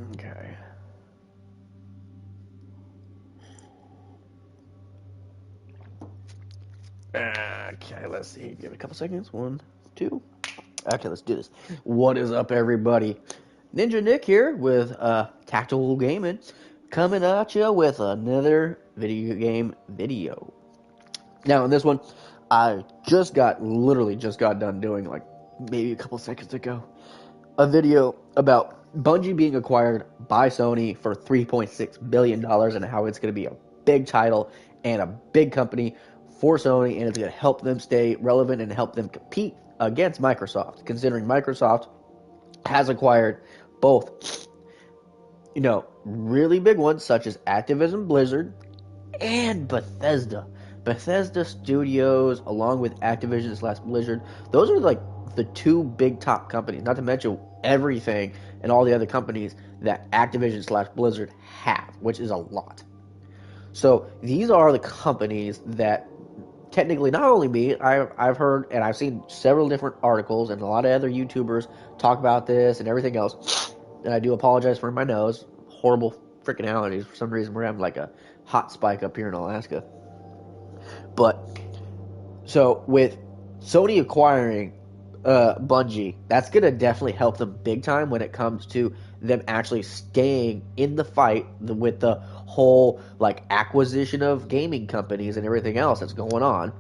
Okay. Okay, let's see. Give it a couple seconds. One, two. Okay, let's do this. What is up, everybody? Ninja Nick here with Tactical Gaming, coming at you with another video game video. Now, in this one, I literally just got done doing, like, maybe a couple seconds ago, a video about Bungie being acquired by Sony for $3.6 billion and how it's going to be a big title and a big company for Sony, and it's going to help them stay relevant and help them compete against Microsoft, considering Microsoft has acquired both, really big ones such as Activision Blizzard and Bethesda. Bethesda Studios, along with Activision slash Blizzard, those are like the two big top companies, not to mention everything and all the other companies that Activision slash Blizzard have, which is a lot. So these are the companies that technically, not only me, I've heard and I've seen several different articles and a lot of other YouTubers talk about this and everything else. And I do apologize for my nose. Horrible freaking allergies. For some reason, we're having like a hot spike up here in Alaska. But, so with Sony acquiring Bungie, that's going to definitely help them big time when it comes to them actually staying in the fight with the whole like acquisition of gaming companies and everything else that's going on.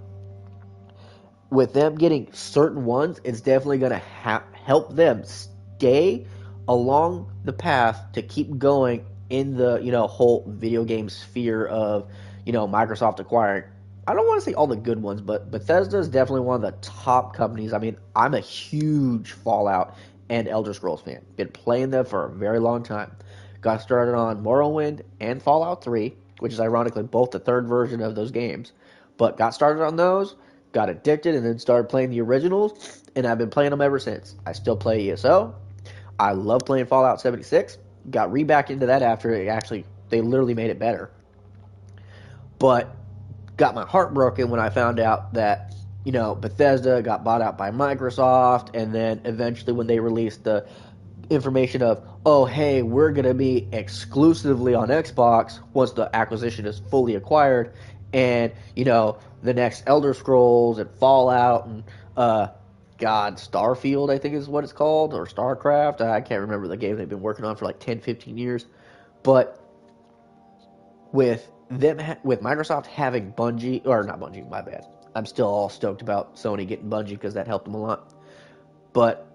With them getting certain ones, it's definitely going to help them stay along the path to keep going in the whole video game sphere of Microsoft acquiring. I don't want to say all the good ones, but Bethesda is definitely one of the top companies. I mean, I'm a huge Fallout and Elder Scrolls fan. Been playing them for a very long time. Got started on Morrowind and Fallout 3, which is ironically both the third version of those games. But got started on those, got addicted, and then started playing the originals, and I've been playing them ever since. I still play ESO. I love playing Fallout 76. Got back into that after they literally made it better. But got my heart broken when I found out that, Bethesda got bought out by Microsoft, and then eventually when they released the information of, oh, hey, we're going to be exclusively on Xbox once the acquisition is fully acquired, and, the next Elder Scrolls and Fallout and, Starfield, I think is what it's called, or StarCraft, I can't remember the game they've been working on for like 10, 15 years, but with Microsoft having Bungie, or not Bungie, my bad. I'm still all stoked about Sony getting Bungie because that helped them a lot. But,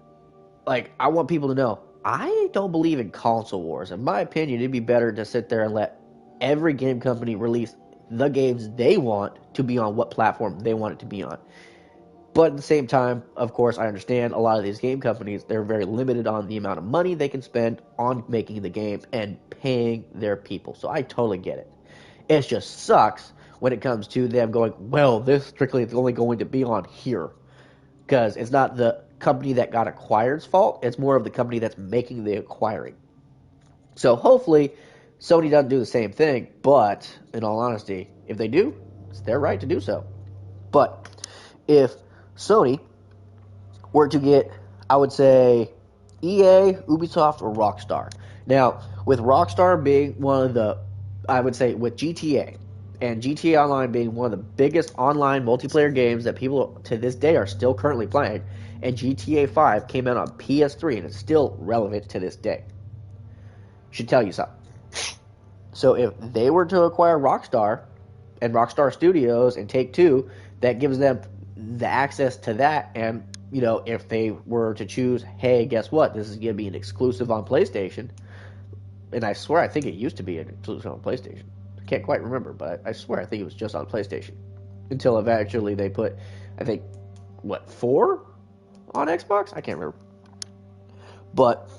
like, I want people to know, I don't believe in console wars. In my opinion, it'd be better to sit there and let every game company release the games they want to be on what platform they want it to be on. But at the same time, of course, I understand a lot of these game companies, they're very limited on the amount of money they can spend on making the game and paying their people. So I totally get it. It just sucks when it comes to them going, well, this strictly is only going to be on here. Because it's not the company that got acquired's fault. It's more of the company that's making the acquiring. So hopefully Sony doesn't do the same thing. But in all honesty, if they do, it's their right to do so. But if Sony were to get, I would say, EA, Ubisoft, or Rockstar. Now, with Rockstar being one of the, I would say, with GTA, and GTA Online being one of the biggest online multiplayer games that people to this day are still currently playing, and GTA 5 came out on PS3 and it's still relevant to this day. Should tell you something. So if they were to acquire Rockstar and Rockstar Studios and Take-Two, that gives them the access to that, and if they were to choose, hey, guess what, this is going to be an exclusive on PlayStation, and I swear I think it used to be an exclusive on PlayStation. I can't quite remember, but I swear I think it was just on PlayStation until eventually they put, I think, 4 on Xbox? I can't remember. But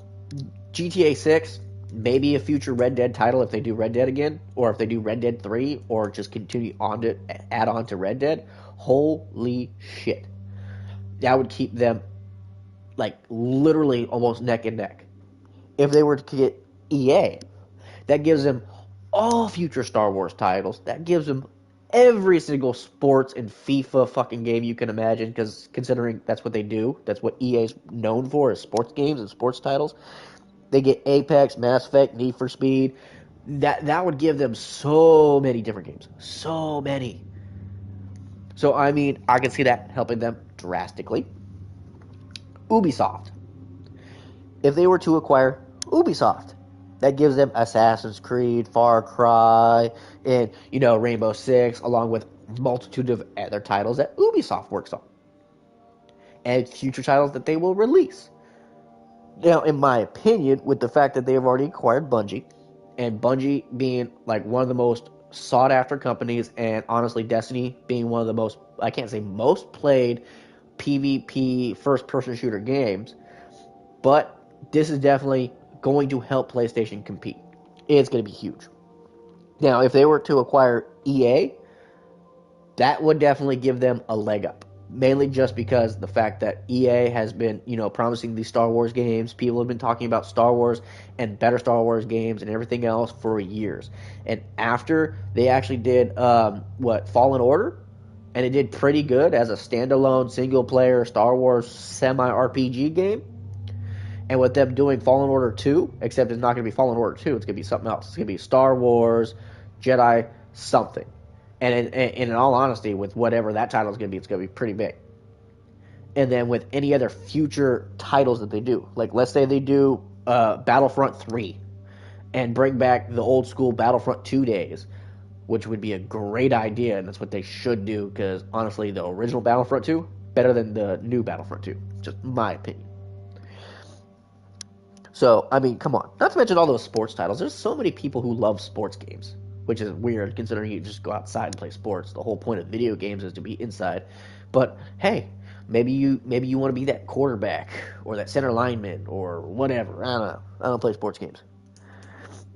GTA 6, maybe a future Red Dead title if they do Red Dead again, or if they do Red Dead 3, or just continue on to add on to Red Dead. Holy shit. That would keep them, like, literally almost neck and neck. If they were to get EA, that gives them all future Star Wars titles. That gives them every single sports and FIFA fucking game you can imagine, because considering that's what they do, that's what EA's known for, is sports games and sports titles. They get Apex, Mass Effect, Need for Speed. That would give them so many different games. So many. So, I mean, I can see that helping them drastically. Ubisoft. If they were to acquire Ubisoft, that gives them Assassin's Creed, Far Cry, and, Rainbow Six, along with multitude of other titles that Ubisoft works on. And future titles that they will release. Now, in my opinion, with the fact that they have already acquired Bungie, and Bungie being like one of the most sought after companies, and honestly, Destiny being one of the most, I can't say most played PvP first person shooter games, but this is definitely going to help PlayStation compete. It's going to be huge. Now, if they were to acquire EA, that would definitely give them a leg up. Mainly just because the fact that EA has been, promising these Star Wars games. People have been talking about Star Wars and better Star Wars games and everything else for years. And after they actually did, Fallen Order? And it did pretty good as a standalone, single-player Star Wars semi-RPG game. And with them doing Fallen Order 2, except it's not going to be Fallen Order 2, it's going to be something else. It's going to be Star Wars, Jedi, something. And in all honesty, with whatever that title is going to be, it's going to be pretty big. And then with any other future titles that they do, like let's say they do Battlefront 3 and bring back the old school Battlefront 2 days, which would be a great idea, and that's what they should do, because honestly, the original Battlefront 2, better than the new Battlefront 2. Just my opinion. So, I mean, come on. Not to mention all those sports titles. There's so many people who love sports games, which is weird considering you just go outside and play sports. The whole point of video games is to be inside. But hey, maybe you want to be that quarterback or that center lineman or whatever. I don't know. I don't play sports games.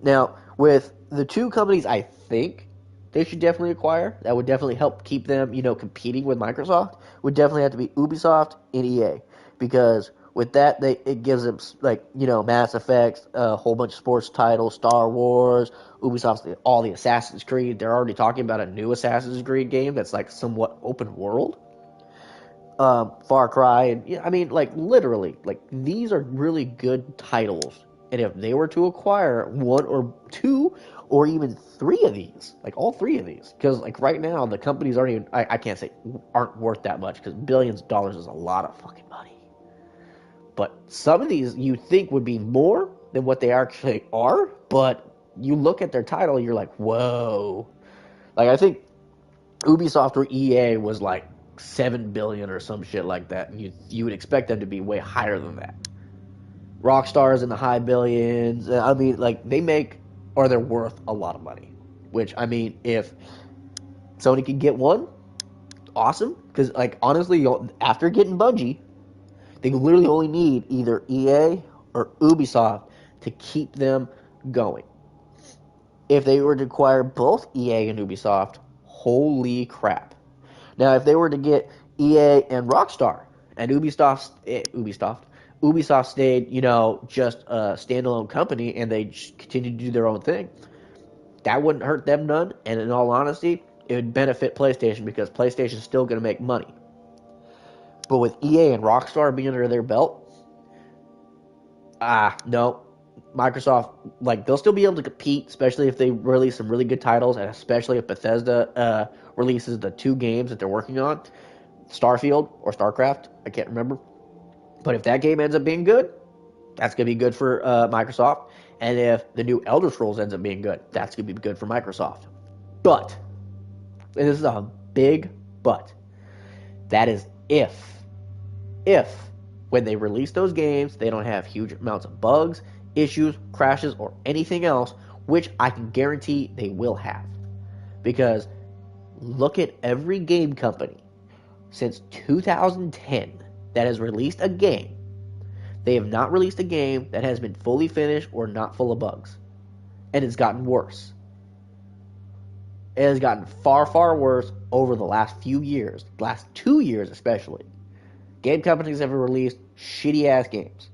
Now, with the two companies I think they should definitely acquire, that would definitely help keep them, competing with Microsoft, would definitely have to be Ubisoft and EA. Because with that, it gives them, Mass Effect, a whole bunch of sports titles, Star Wars, Ubisoft's all the Assassin's Creed. They're already talking about a new Assassin's Creed game that's, somewhat open world. Far Cry, and, literally, these are really good titles. And if they were to acquire one or two or even three of these, all three of these, because, right now, the companies aren't even, I can't say aren't worth that much, because billions of dollars is a lot of fucking money. But some of these you think would be more than what they actually are, but you look at their title, you're like, whoa. I think Ubisoft or EA was $7 billion or some shit like that, and you would expect them to be way higher than that. Rockstar's in the high billions. They make, or they're worth a lot of money. Which, if Sony could get one, awesome. Because, honestly, after getting Bungie, they literally only need either EA or Ubisoft to keep them going. If they were to acquire both EA and Ubisoft, holy crap. Now, if they were to get EA and Rockstar, and Ubisoft stayed, just a standalone company, and they just continued to do their own thing, that wouldn't hurt them none, and in all honesty, it would benefit PlayStation, because PlayStation's still going to make money. But with EA and Rockstar being under their belt, no. Microsoft, they'll still be able to compete, especially if they release some really good titles, and especially if Bethesda releases the two games that they're working on, Starfield or StarCraft, I can't remember. But if that game ends up being good, that's going to be good for Microsoft. And if the new Elder Scrolls ends up being good, that's going to be good for Microsoft. But, and this is a big but, that is if when they release those games, they don't have huge amounts of bugs, issues, crashes, or anything else, which I can guarantee they will have. Because look at every game company since 2010 that has released a game. They have not released a game that has been fully finished or not full of bugs. And it's gotten worse. It has gotten far, far worse over the last few years. The last 2 years especially. Game companies have released shitty-ass games.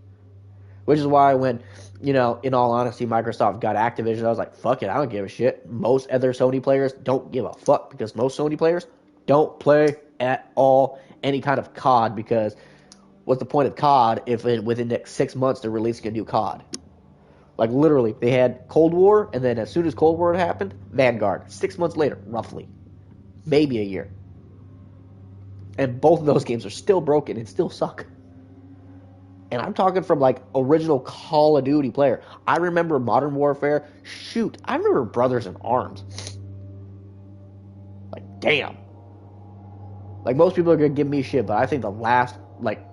Which is why when, in all honesty, Microsoft got Activision, I was like, fuck it, I don't give a shit. Most other Sony players don't give a fuck, because most Sony players don't play at all any kind of COD, because what's the point of COD if within the next 6 months they're releasing a new COD? Like literally, they had Cold War, and then as soon as Cold War happened, Vanguard. 6 months later, roughly, maybe a year. And both of those games are still broken and still suck. And I'm talking from like original Call of Duty player. I remember Modern Warfare. Shoot, I remember Brothers in Arms. Like, damn. Like, most people are gonna give me shit, but I think the last like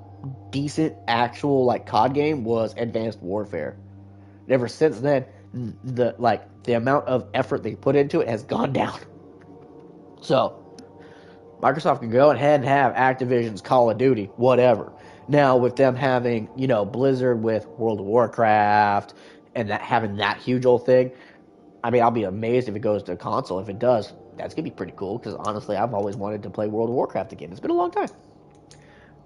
decent actual like COD game was Advanced Warfare. And ever since then, the amount of effort they put into it has gone down. So Microsoft can go ahead and have Activision's Call of Duty, whatever. Now, with them having, Blizzard with World of Warcraft and that having that huge old thing, I mean, I'll be amazed if it goes to console. If it does, that's going to be pretty cool because honestly, I've always wanted to play World of Warcraft again. It's been a long time.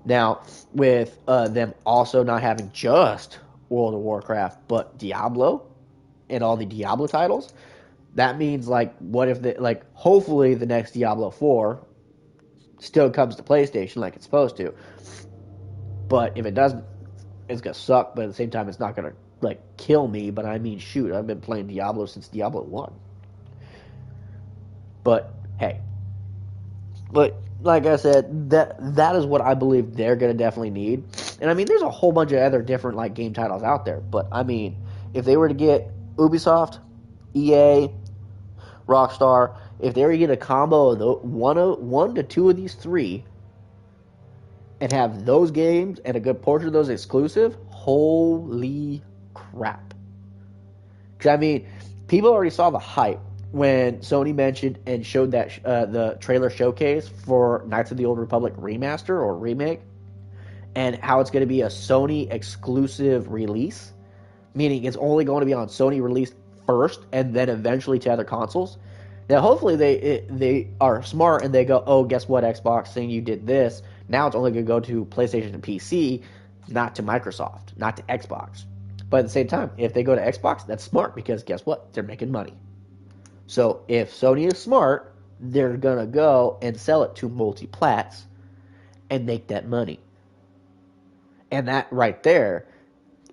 Now, with them also not having just World of Warcraft, but Diablo and all the Diablo titles, that means, like, what if, hopefully the next Diablo 4 still comes to PlayStation like it's supposed to. But if it doesn't, it's going to suck, but at the same time, it's not going to, kill me. But I mean, shoot, I've been playing Diablo since Diablo 1. But, hey. But, like I said, that is what I believe they're going to definitely need. And, I mean, there's a whole bunch of other different, game titles out there. But, I mean, if they were to get Ubisoft, EA, Rockstar, if they were to get a combo of one to two of these three and have those games and a good portion of those exclusive, holy crap. Because, I mean, people already saw the hype when Sony mentioned and showed that the trailer showcase for Knights of the Old Republic remaster or remake, and how it's going to be a Sony exclusive release, meaning it's only going to be on Sony release first and then eventually to other consoles. Now, hopefully they are smart and they go, oh, guess what, Xbox, saying you did this, now it's only going to go to PlayStation and PC, not to Microsoft, not to Xbox. But at the same time, if they go to Xbox, that's smart because guess what? They're making money. So if Sony is smart, they're going to go and sell it to multi-plats and make that money. And that right there,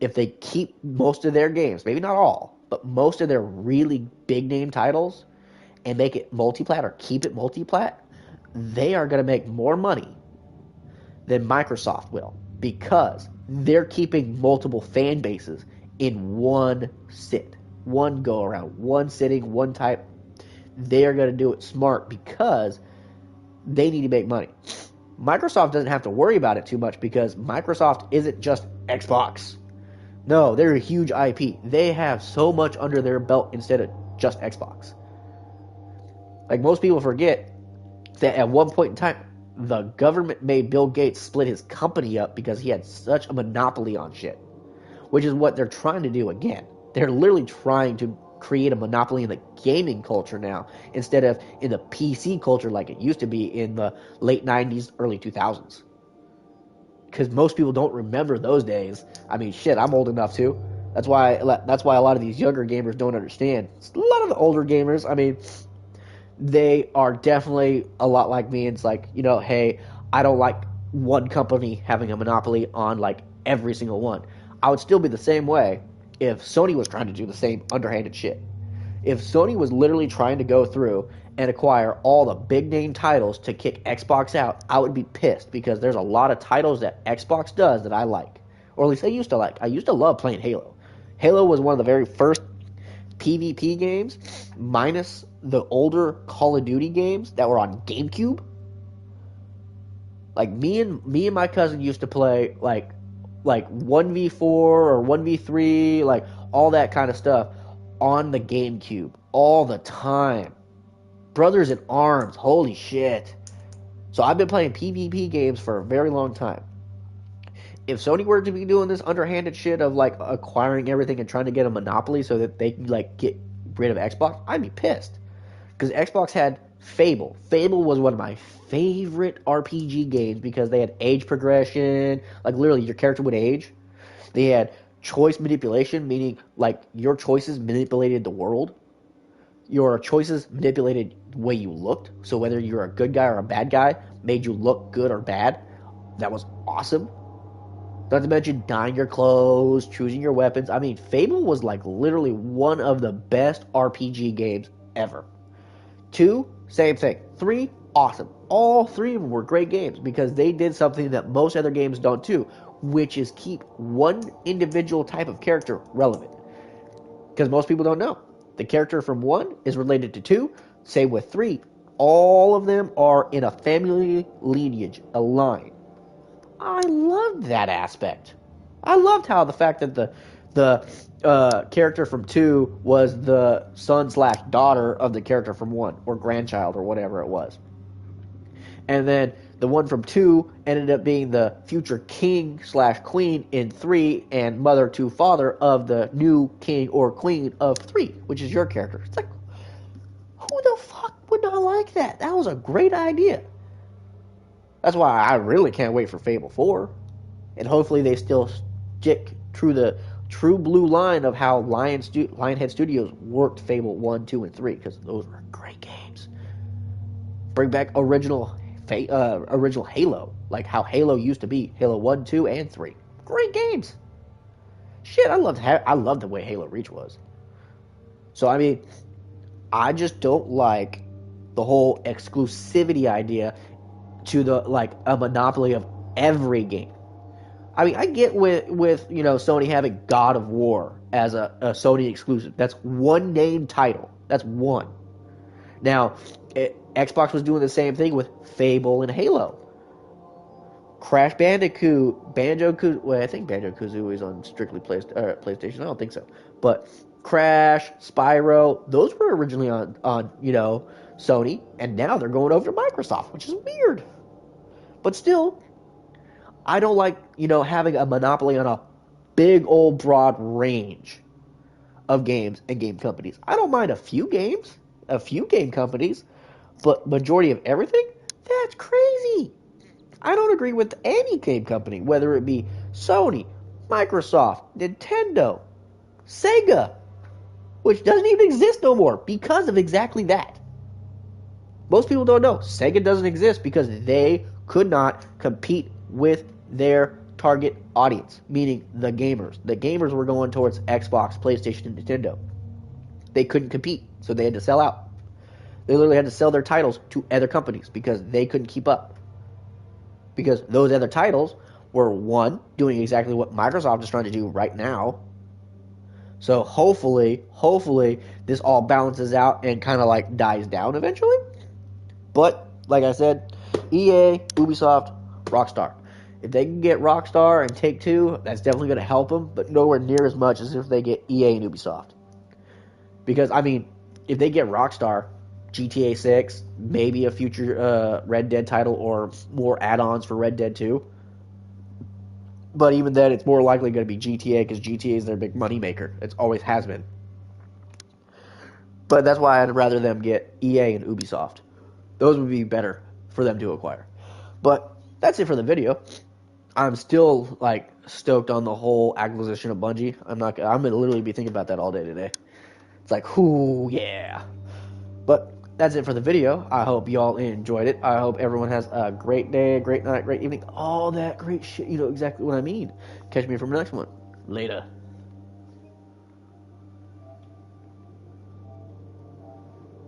if they keep most of their games, maybe not all, but most of their really big name titles and make it multi-plat or keep it multi-plat, they are going to make more money than Microsoft will because they're keeping multiple fan bases in one sit, one go around, one sitting, one type. They are going to do it smart because they need to make money. Microsoft doesn't have to worry about it too much because Microsoft isn't just Xbox. No, they're a huge IP. They have so much under their belt instead of just Xbox. Like most people forget that at one point in time, the government made Bill Gates split his company up because he had such a monopoly on shit. Which is what they're trying to do again. They're literally trying to create a monopoly in the gaming culture now instead of in the PC culture like it used to be in the late 90s, early 2000s. Because most people don't remember those days. I mean, shit, I'm old enough too. That's why a lot of these younger gamers don't understand. A lot of the older gamers, I mean, they are definitely a lot like me. It's like, hey, I don't like one company having a monopoly on like every single one. I would still be the same way if Sony was trying to do the same underhanded shit. If Sony was literally trying to go through and acquire all the big name titles to kick Xbox out, I would be pissed because there's a lot of titles that Xbox does that I like. Or at least I used to like. I used to love playing Halo. Halo was one of the very first PvP games, minus the older Call of Duty games that were on GameCube. Like me and my cousin used to play like 1v4 or 1v3, like all that kind of stuff on the GameCube all the time. Brothers in Arms, holy shit. So I've been playing PvP games for a very long time. If Sony were to be doing this underhanded shit of like acquiring everything and trying to get a monopoly so that they can like get rid of Xbox, I'd be pissed. Because Xbox had Fable. Fable was one of my favorite RPG games because they had age progression, like literally your character would age. They had choice manipulation, meaning like your choices manipulated the world. Your choices manipulated the way you looked. So whether you're a good guy or a bad guy made you look good or bad. That was awesome. Not to mention dyeing your clothes, choosing your weapons. I mean, Fable was like literally one of the best RPG games ever. 2, same thing. 3, awesome. All 3 of them were great games because they did something that most other games don't do, which is keep one individual type of character relevant. Because most people don't know. The character from 1 is related to 2, same with 3. All of them are in a family lineage, a line. I loved that aspect. I loved how the fact that the character from 2 was the son/daughter of the character from 1, or grandchild, or whatever it was. And then the one from 2 ended up being the future king/queen in 3, and mother to father of the new king or queen of 3, which is your character. It's like, who the fuck would not like that? That was a great idea. That's why I really can't wait for Fable 4. And hopefully they still stick through the true blue line of how Lionhead Studios worked Fable 1, 2, and 3, because those were great games. Bring back original Halo, like how Halo used to be, Halo 1, 2, and 3. Great games. Shit, I loved the way Halo Reach was. So, I mean, I just don't like the whole exclusivity idea to the, like, a monopoly of every game. I mean, I get with Sony having God of War as a Sony exclusive. That's one name title. That's one. Now, Xbox was doing the same thing with Fable and Halo. Crash Bandicoot, Banjo-Kazooie. Well, I think Banjo-Kazooie is on strictly PlayStation. I don't think so. But Crash, Spyro, those were originally on Sony, and now they're going over to Microsoft, which is weird. But still, I don't like, having a monopoly on a big old broad range of games and game companies. I don't mind a few game companies, but majority of everything? That's crazy. I don't agree with any game company, whether it be Sony, Microsoft, Nintendo, Sega, which doesn't even exist no more because of exactly that. Most people don't know Sega doesn't exist because they could not compete with their target audience, meaning the gamers. The gamers were going towards Xbox, PlayStation, and Nintendo. They couldn't compete, so they had to sell out. They literally had to sell their titles to other companies because they couldn't keep up. Because those other titles were, one, doing exactly what Microsoft is trying to do right now. So hopefully, this all balances out and kind of like dies down eventually. But, like I said, EA, Ubisoft, Rockstar. If they can get Rockstar and Take-Two, that's definitely going to help them, but nowhere near as much as if they get EA and Ubisoft. Because, I mean, if they get Rockstar, GTA 6, maybe a future Red Dead title or more add-ons for Red Dead 2. But even then, it's more likely going to be GTA because GTA is their big money maker. It always has been. But that's why I'd rather them get EA and Ubisoft. Those would be better for them to acquire. But that's it for the video. I'm still like stoked on the whole acquisition of Bungie. I'm gonna literally be thinking about that all day today. It's like, ooh, yeah. But that's it for the video. I hope y'all enjoyed it. I hope everyone has a great day, great night, great evening, all that great shit. You know exactly what I mean. Catch me from the next one. Later.